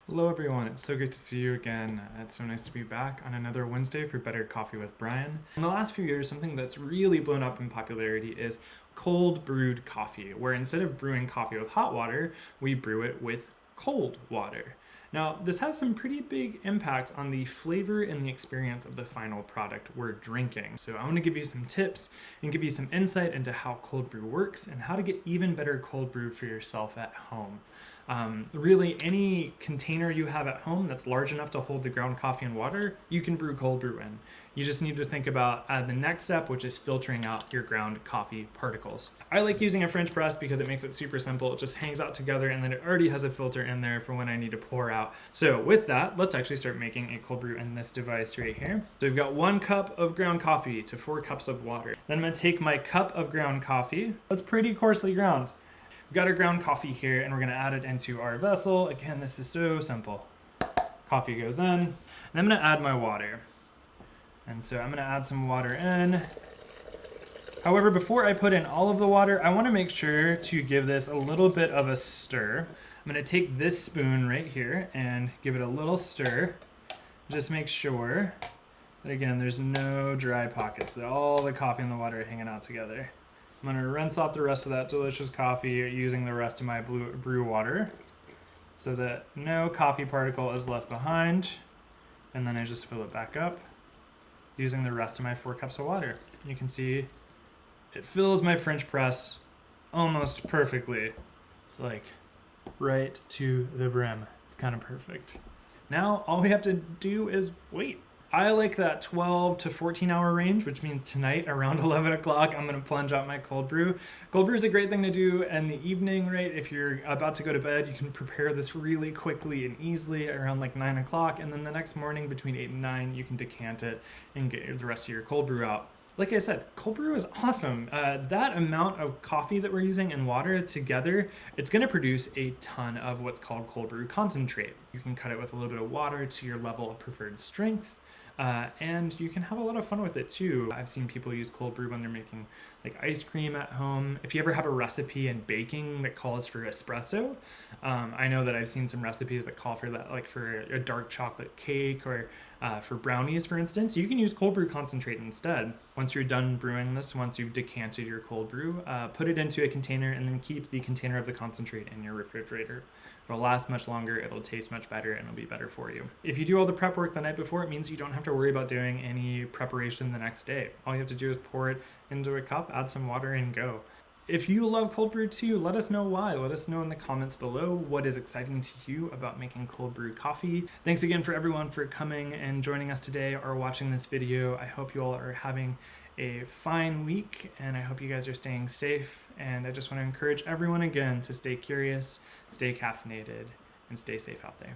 Hello everyone, it's so great to see you again. It's so nice to be back on another Wednesday for Better Coffee with Brian. In the last few years, something that's really blown up in popularity is cold brewed coffee, where instead of brewing coffee with hot water, we brew it with cold water. Now, this has some pretty big impacts on the flavor and the experience of the final product we're drinking. So I'm gonna give you some tips and give you some insight into how cold brew works and how to get even better cold brew for yourself at home. Really, any container you have at home that's large enough to hold the ground coffee and water, you can brew cold brew in. You just need to think about the next step, which is filtering out your ground coffee particles. I like using a French press because it makes it super simple. It just hangs out together and then it already has a filter in there for when I need to pour out. So with that, let's actually start making a cold brew in this device right here. So we've got 1 cup of ground coffee to 4 cups of water. Then I'm gonna take my cup of ground coffee. That's pretty coarsely ground. We've got our ground coffee here and we're gonna add it into our vessel. Again, this is so simple. Coffee goes in, and I'm gonna add my water. And so I'm gonna add some water in. However, before I put in all of the water, I wanna make sure to give this a little bit of a stir. I'm gonna take this spoon right here and give it a little stir. Just make sure that, again, there's no dry pockets, that all the coffee and the water are hanging out together. I'm gonna rinse off the rest of that delicious coffee using the rest of my brew water so that no coffee particle is left behind. And then I just fill it back up using the rest of my 4 cups of water. You can see it fills my French press almost perfectly. It's like right to the brim. It's kind of perfect. Now all we have to do is wait. I like that 12 to 14 hour range, which means tonight around 11 o'clock, I'm gonna plunge out my cold brew. Cold brew is a great thing to do in the evening, right? If you're about to go to bed, you can prepare this really quickly and easily around like 9 o'clock. And then the next morning between 8 and 9, you can decant it and get the rest of your cold brew out. Like I said, cold brew is awesome. That amount of coffee that we're using and water together, it's gonna produce a ton of what's called cold brew concentrate. You can cut it with a little bit of water to your level of preferred strength. And you can have a lot of fun with it too. I've seen people use cold brew when they're making like ice cream at home. If you ever have a recipe in baking that calls for espresso, I know that I've seen some recipes that call for that, like for a dark chocolate cake or for brownies, for instance. You can use cold brew concentrate instead. Once you're done brewing this, once you've decanted your cold brew, put it into a container and then keep the container of the concentrate in your refrigerator. It'll last much longer, it'll taste much better, and it'll be better for you. If you do all the prep work the night before, it means you don't have to worry about doing any preparation the next day. All you have to do is pour it into a cup, add some water, and go. If you love cold brew too, let us know why. Let us know in the comments below what is exciting to you about making cold brew coffee. Thanks again for everyone for coming and joining us today or watching this video. I hope you all are having a fine week and I hope you guys are staying safe. And I just want to encourage everyone again to stay curious, stay caffeinated, and stay safe out there.